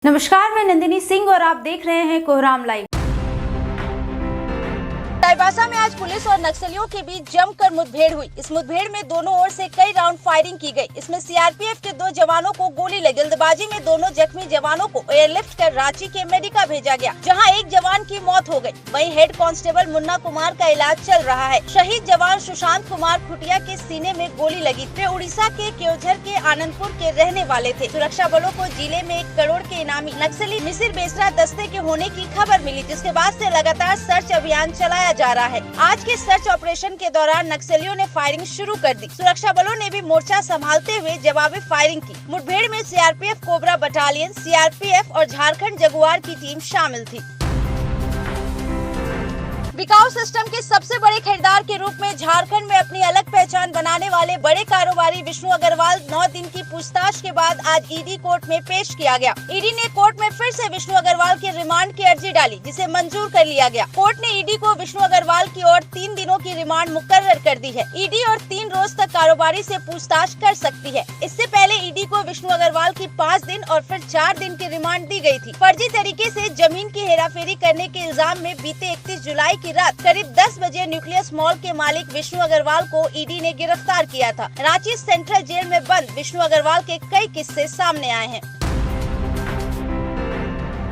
नमस्कार, मैं नंदिनी सिंह और आप देख रहे हैं कोहराम लाइव। चाईबासा में आज पुलिस और नक्सलियों के बीच जमकर मुठभेड़ हुई। इस मुठभेड़ में दोनों ओर से कई राउंड फायरिंग की गई। इसमें सीआरपीएफ के 2 जवानों को गोली लगी। जल्दबाजी में दोनों जख्मी जवानों को एयरलिफ्ट कर रांची के मेडिका भेजा गया, जहां एक जवान की मौत हो गई। वहीं हेड कांस्टेबल मुन्ना कुमार का इलाज चल रहा है। शहीद जवान सुशांत कुमार खुटिया के सीने में गोली लगी। वे उड़ीसा के केवझर के आनंदपुर के रहने वाले थे। सुरक्षा बलों को जिले में 1 करोड़ के इनामी नक्सली मिसिर बेसरा दस्ते के होने की खबर मिली, जिसके बाद से लगातार सर्च अभियान चलाया जा रहा है। आज के सर्च ऑपरेशन के दौरान नक्सलियों ने फायरिंग शुरू कर दी। सुरक्षा बलों ने भी मोर्चा संभालते हुए जवाबी फायरिंग की। मुठभेड़ में सीआरपीएफ कोबरा बटालियन, सीआरपीएफ और झारखंड जगुआर की टीम शामिल थी। बिकाऊ सिस्टम के सबसे बड़े खरीदार के रूप में झारखंड में अपनी अलग पहचान बनाने वाले बड़े कारोबारी विष्णु अग्रवाल 9 दिन की पूछताछ के बाद आज ईडी कोर्ट में पेश किया गया। ईडी ने कोर्ट में फिर से विष्णु अग्रवाल के रिमांड की अर्जी डाली, जिसे मंजूर कर लिया गया। कोर्ट ने ईडी को विष्णु अग्रवाल की ओर 3 दिनों की रिमांड मुकर्रर कर दी है। ईडी और 3 रोज तक कारोबारी से पूछताछ कर सकती है। इससे पहले ईडी को विष्णु अग्रवाल की 5 दिन और फिर 4 दिन की रिमांड दी गयी थी। फर्जी तरीके से जमीन की हेराफेरी करने के इल्जाम में बीते 31 जुलाई की रात करीब 10 बजे न्यूक्लियस मॉल के मालिक विष्णु अग्रवाल को ईडी ने गिरफ्तार किया था। रांची सेंट्रल जेल में बंद विष्णु अग्रवाल के कई किस्से सामने आए हैं।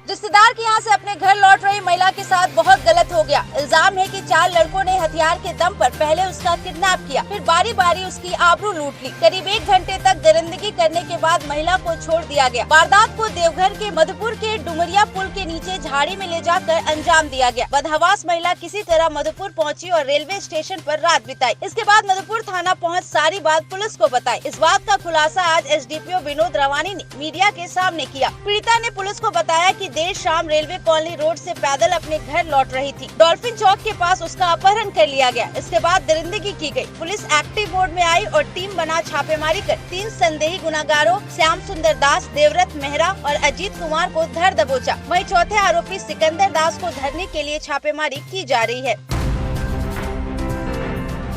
रिश्तेदार के यहाँ से अपने घर लौट रही महिला के साथ बहुत गलत हो गया। इल्जाम है कि 4 लड़कों ने हथियार के दम पर पहले उसका किडनैप किया, फिर बारी बारी उसकी आबरू लूट ली। करीब 1 घंटे तक दरिंदगी करने के बाद महिला को छोड़ दिया गया। वारदात को देवघर के मधुपुर के डुमरिया पुल के नीचे झाड़ी में ले जाकर अंजाम दिया गया। बदहवास महिला किसी तरह मधुपुर पहुंची और रेलवे स्टेशन पर रात बिताई। इसके बाद मधुपुर थाना पहुँच सारी बात पुलिस को बताई। इस बात का खुलासा आज एसडीपीओ विनोद रवानी ने मीडिया के सामने किया। पीड़िता ने पुलिस को बताया कि देर शाम रेलवे कॉलोनी रोड से पैदल अपने घर लौट रही थी। डॉल्फिन चौक के पास उसका अपहरण कर लिया गया। इसके बाद दरिंदगी की गई। पुलिस एक्टिव मोड में आई और टीम बना छापेमारी कर 3 संदेही गुनागारों श्याम सुंदर दास, देवव्रत मेहरा और अजीत कुमार को धर दबोचा। वहीं चौथे आरोपी सिकंदर दास को धरने के लिए छापेमारी की जा रही है।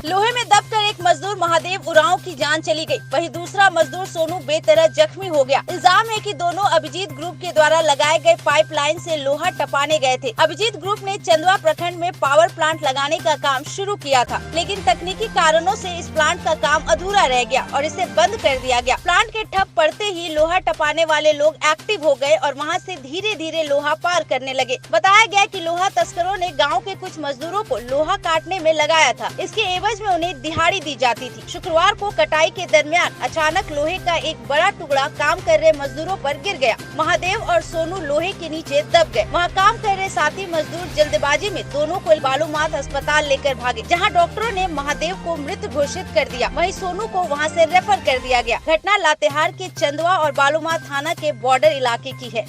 लोहे में दबकर एक मजदूर महादेव उरांव की जान चली गई। वहीं दूसरा मजदूर सोनू बेतरह जख्मी हो गया। इल्जाम है कि दोनों अभिजीत ग्रुप के द्वारा लगाए गए पाइपलाइन से लोहा टपाने गए थे। अभिजीत ग्रुप ने चंदवा प्रखंड में पावर प्लांट लगाने का काम शुरू किया था, लेकिन तकनीकी कारणों से इस प्लांट का काम अधूरा रह गया और इसे बंद कर दिया गया। प्लांट के ठप पड़ते ही लोहा टपाने वाले लोग एक्टिव हो गए और वहाँ से धीरे धीरे लोहा पार करने लगे। बताया गया कि लोहा तस्करों ने गाँव के कुछ मजदूरों को लोहा काटने में लगाया था। इसके एवज में उन्हें दिहाड़ी दी जाती थी। शुक्रवार को कटाई के दरमियान अचानक लोहे का एक बड़ा टुकड़ा काम कर रहे मजदूरों पर गिर गया। महादेव और सोनू लोहे के नीचे दब गए। वहाँ काम कर रहे साथी मजदूर जल्दबाजी में दोनों को बालूमाथ अस्पताल लेकर भागे, जहाँ डॉक्टरों ने महादेव को मृत घोषित कर दिया। वहीं सोनू को वहाँ से रेफर कर दिया गया। घटना लातेहार के चंदवा और बालूमाथ थाना के बॉर्डर इलाके की है।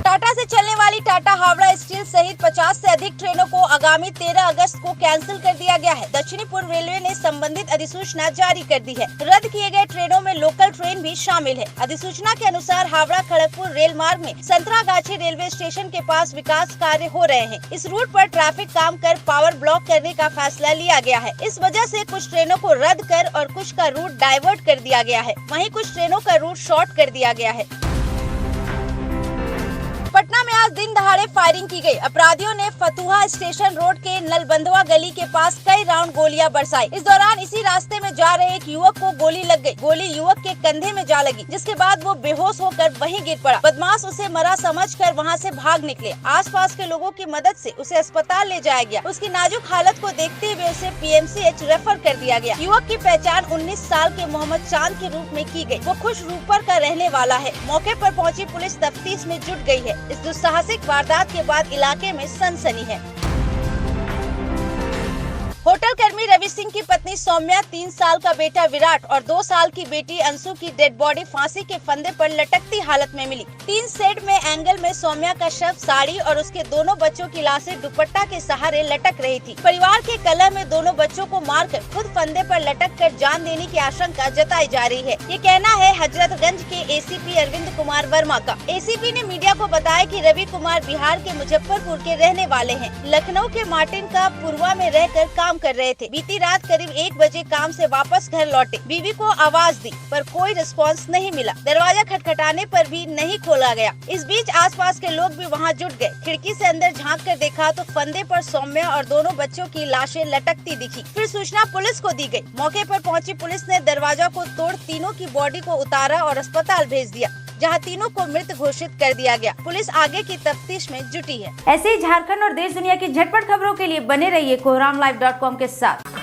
टाटा से चलने वाली टाटा हावड़ा स्टील सहित 50 से अधिक ट्रेनों को आगामी 13 अगस्त को कैंसिल कर दिया गया है। दक्षिणी पूर्व रेलवे ने संबंधित अधिसूचना जारी कर दी है। रद्द किए गए ट्रेनों में लोकल ट्रेन भी शामिल है। अधिसूचना के अनुसार हावड़ा खड़गपुर रेल मार्ग में संतरागाछी रेलवे स्टेशन के पास विकास कार्य हो रहे हैं। इस रूट पर ट्रैफिक काम कर पावर ब्लॉक करने का फैसला लिया गया है। इस वजह से कुछ ट्रेनों को रद्द कर और कुछ का रूट डाइवर्ट कर दिया गया है। वहीं कुछ ट्रेनों का रूट शॉर्ट कर दिया गया है। पटना में आज दिन दहाड़े फायरिंग की गई। अपराधियों ने फतुहा स्टेशन रोड के नलबंधवा गली के पास कई राउंड गोलियां बरसाई। इस दौरान इसी रास्ते में जा रहे एक युवक को गोली लग गई। गोली युवक के कंधे में जा लगी, जिसके बाद वो बेहोश होकर वहीं गिर पड़ा। बदमाश उसे मरा समझकर वहां से भाग निकले। आसपास के लोगों की मदद से उसे अस्पताल ले जाया गया। उसकी नाजुक हालत को देखते हुए उसे पीएमसीएच रेफर कर दिया गया। युवक की पहचान 19 साल के मोहम्मद चांद के रूप में की गई। वो खुशरूपर का रहने वाला है। मौके पर पहुंची पुलिस तफ्तीश में जुट गई है। इस दुस्साहसिक वारदात के बाद इलाके में सनसनी है। होटल कर्मी रवि सिंह की पत्नी सौम्या, 3 साल का बेटा विराट और 2 साल की बेटी अंशु की डेड बॉडी फांसी के फंदे पर लटकती हालत में मिली। 3 सेट में एंगल में सौम्या का शव साड़ी और उसके दोनों बच्चों की लाशें दुपट्टा के सहारे लटक रही थी। परिवार के कलह में दोनों बच्चों को मारकर खुद फंदे पर लटक कर जान देने की आशंका जताई जा रही है। ये कहना है हजरतगंज के एसीपी अरविंद कुमार वर्मा का। एसीपी ने मीडिया को बताया कि रवि कुमार बिहार के मुजफ्फरपुर के रहने वाले हैं। लखनऊ के मार्टिन का पूर्वा में रहकर काम करते कर रहे थे। बीती रात करीब 1 बजे काम से वापस घर लौटे, बीवी को आवाज दी पर कोई रिस्पांस नहीं मिला। दरवाजा खटखटाने पर भी नहीं खोला गया। इस बीच आसपास के लोग भी वहां जुट गए। खिड़की से अंदर झांक कर देखा तो फंदे पर सौम्या और दोनों बच्चों की लाशें लटकती दिखी। फिर सूचना पुलिस को दी गई। मौके पर पहुंची पुलिस ने दरवाजा को तोड़ तीनों की बॉडी को उतारा और अस्पताल भेज दिया, जहां तीनों को मृत घोषित कर दिया गया। पुलिस आगे की तफ्तीश में जुटी है। ऐसे ही झारखंड और देश दुनिया की झटपट खबरों के लिए बने रहिए कोहरामलाइव.com के साथ।